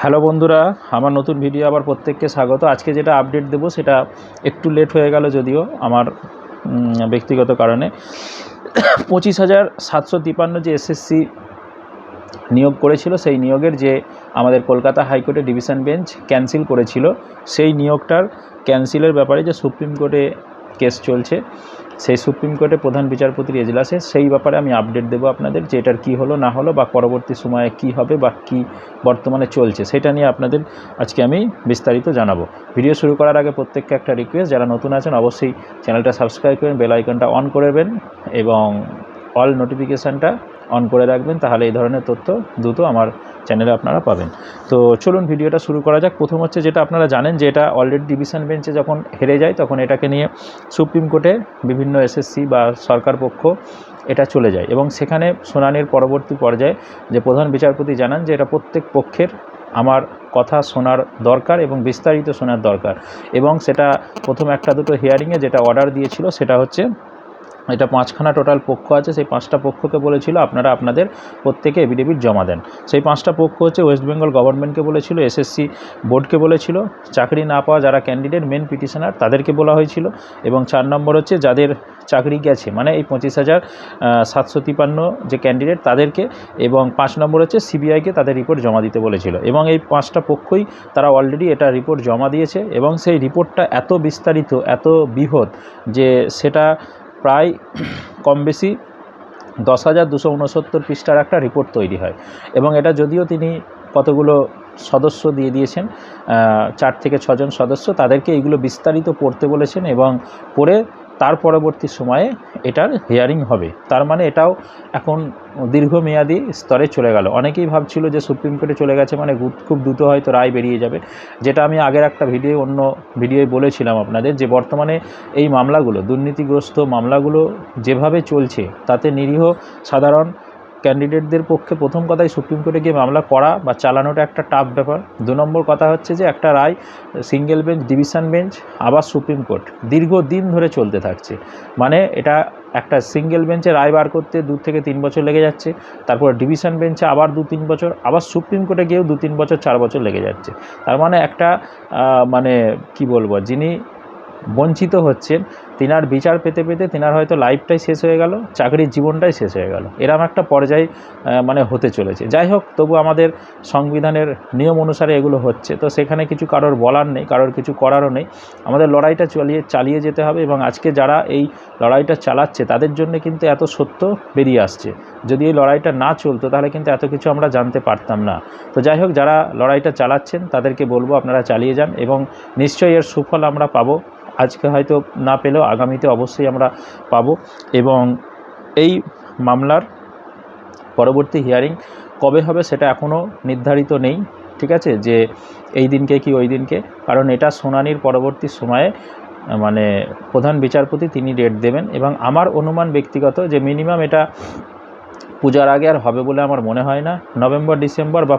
Hello বন্ধুরা, আমার নতুন ভিডিও আবার প্রত্যেককে স্বাগত। আজকে যেটা আপডেট দেবো সেটা একটু লেট হয়ে গেল, যদিও আমার ব্যক্তিগত কারণে 25,753 যে এসএসসি নিয়োগ করেছিল, সেই নিয়োগের যে আমাদের কলকাতা হাইকোর্টে ডিভিশন বেঞ্চ ক্যান্সেল করেছিল, সেই নিয়োগটার ক্যান্সেলের ব্যাপারে যে সুপ্রিম কোর্টে কেস চলছে, সেই সুপ্রিম কোর্টে প্রধান বিচারপতির এজলাসে সেই ব্যাপারে আমি আপডেট দেবো আপনাদের, যে এটার কী হলো না হলো বা পরবর্তী সময়ে কি হবে বা কি বর্তমানে চলছে সেটা নিয়ে আপনাদের আজকে আমি বিস্তারিত জানাবো। ভিডিও শুরু করার আগে প্রত্যেককে একটা রিকোয়েস্ট, যারা নতুন আছেন অবশ্যই চ্যানেলটা সাবস্ক্রাইব করবেন, বেল আইকনটা অন করবেন এবং অল নোটিফিকেশানটা অন করে রাখবেন, তাহলে এই ধরনের তথ্য দ্রুত আমার চ্যানেলে আপনারা পাবেন। তো চলুন ভিডিওটা শুরু করা যাক। প্রথম হচ্ছে, যেটা আপনারা জানেন যে এটা অলরেডি ডিভিশন বেঞ্চে যখন হেরে যায় তখন এটাকে নিয়ে সুপ্রিম কোর্টে বিভিন্ন এসএসসি বা সরকার পক্ষ এটা চলে যায় এবং সেখানে শুনানির পরবর্তী পর্যায়ে যে প্রধান বিচারপতি জানান যে এটা প্রত্যেক পক্ষের আমার কথা শোনার দরকার এবং বিস্তারিত শোনার দরকার, এবং সেটা প্রথম একটা দুটো হিয়ারিংয়ে যেটা অর্ডার দিয়েছিল সেটা হচ্ছে, এটা 5খানা টোটাল পক্ষ আছে, সেই 5টা পক্ষকে বলেছিল আপনারা আপনাদের প্রত্যেকে এফিডেভিট জমা দেন। সেই 5টা পক্ষ হচ্ছে ওয়েস্ট বেঙ্গল গভর্নমেন্টকে বলেছিল, এসএসসি বোর্ডকে বলেছিল, চাকরি না পাওয়া যারা ক্যান্ডিডেট মেন পিটিশনার তাদেরকে বলা হয়েছিল, এবং 4 নম্বর হচ্ছে যাদের চাকরি গেছে মানে এই 25,753 যে ক্যান্ডিডেট তাদেরকে, এবং 5 নম্বর হচ্ছে সিবিআইকে তাদের রিপোর্ট জমা দিতে বলেছিল। এবং এই 5টা পক্ষই তারা অলরেডি এটা রিপোর্ট জমা দিয়েছে, এবং সেই রিপোর্টটা এত বিস্তারিত এত বৃহৎ যে সেটা প্রায় কম বেশি 10,269 পৃষ্ঠার একটা রিপোর্ট তৈরি হয়। এবং এটা যদিও তিনি কতগুলো সদস্য দিয়ে দিয়েছেন, 4 থেকে 6 জন সদস্য, তাদেরকে এইগুলো বিস্তারিত পড়তে বলেছেন এবং পড়ে তার পরবর্তী সময়ে এটার হিয়ারিং হবে। তার মানে এটাও এখন দীর্ঘমেয়াদী স্তরে চলে গেল। অনেকেই ভাবছিল যে সুপ্রিম কোর্টে চলে গেছে মানে খুব দ্রুত হয়তো রায় বেরিয়ে যাবে, যেটা আমি আগের একটা অন্য ভিডিওয় বলেছিলাম আপনাদের, যে বর্তমানে এই মামলাগুলো, দুর্নীতিগ্রস্ত মামলাগুলো যেভাবে চলছে তাতে নিরীহ সাধারণ ক্যান্ডিডেটদের পক্ষে প্রথম কথাই সুপ্রিম কোর্টে গিয়ে মামলা করা বা চালানোটা একটা টাফ ব্যাপার। 2 নম্বর কথা হচ্ছে যে একটা রায় সিঙ্গেল বেঞ্চ, ডিভিশন বেঞ্চ, আবার সুপ্রিম কোর্ট দীর্ঘদিন ধরে চলতে থাকছে, মানে এটা একটা সিঙ্গেল বেঞ্চে রায় বার করতে 2 থেকে 3 বছর লেগে যাচ্ছে, তারপর ডিভিশন বেঞ্চে আবার 2-3 বছর, আবার সুপ্রিম কোর্টে গিয়েও 2-3 বছর 4 বছর লেগে যাচ্ছে। তার মানে একটা মানে কি বলবো, যিনি বঞ্চিত হচ্ছেন তিনার বিচার পেতে পেতে তিনার হয়তো লাইফটাই শেষ হয়ে গেল, চাকরির জীবনটাই শেষ হয়ে গেল, এরকম একটা পর্যায়ে মানে হতে চলেছে। যাই হোক, তবু আমাদের সংবিধানের নিয়ম অনুসারে এগুলো হচ্ছে, তো সেখানে কিছু কারোর বলার নেই, কারোর কিছু করারও নেই। আমাদের লড়াইটা চালিয়ে যেতে হবে, এবং আজকে যারা এই লড়াইটা চালাচ্ছে তাদের জন্য কিন্তু এত সত্য বেরিয়ে আসছে। যদি এই লড়াইটা না চলতো তাহলে কিন্তু এত কিছু আমরা জানতে পারতাম না। তো যাই হোক, যারা লড়াইটা চালাচ্ছেন তাদেরকে বলবো আপনারা চালিয়ে যান, এবং নিশ্চয়ই এর সুফল আমরা পাবো। আজকে হয়তো না পেলেও আগামীতে অবশ্যই আমরা পাবো। এবং এই মামলার পরবর্তী হিয়ারিং কবে হবে সেটা এখনও নির্ধারিত নেই, ঠিক আছে, যে এই দিনকে কি ওই দিনকে, কারণ এটা শুনানির পরবর্তী সময়ে মানে প্রধান বিচারপতি তিনি ডেট দেবেন। এবং আমার অনুমান ব্যক্তিগত যে মিনিমাম এটা পূজার আগে আর হবে বলে আমার মনে হয় না, নভেম্বর ডিসেম্বর বা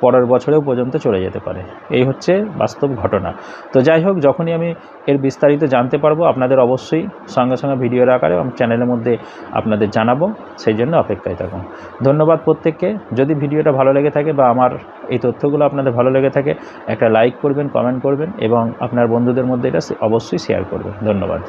পরের বছরেও পর্যন্ত চলে যেতে পারে। এই হচ্ছে বাস্তব ঘটনা। তো যাই হোক, যখনই আমি এর বিস্তারিত জানতে পারবো আপনাদের অবশ্যই সঙ্গে সঙ্গে ভিডিওর আকারে এবং চ্যানেলের মধ্যে আপনাদের জানাবো, সেই জন্য অপেক্ষায় থাকুন। ধন্যবাদ প্রত্যেককে। যদি ভিডিওটা ভালো লেগে থাকে বা আমার এই তথ্যগুলো আপনাদের ভালো লেগে থাকে, একটা লাইক করবেন, কমেন্ট করবেন এবং আপনার বন্ধুদের মধ্যে এটা অবশ্যই শেয়ার করবেন। ধন্যবাদ।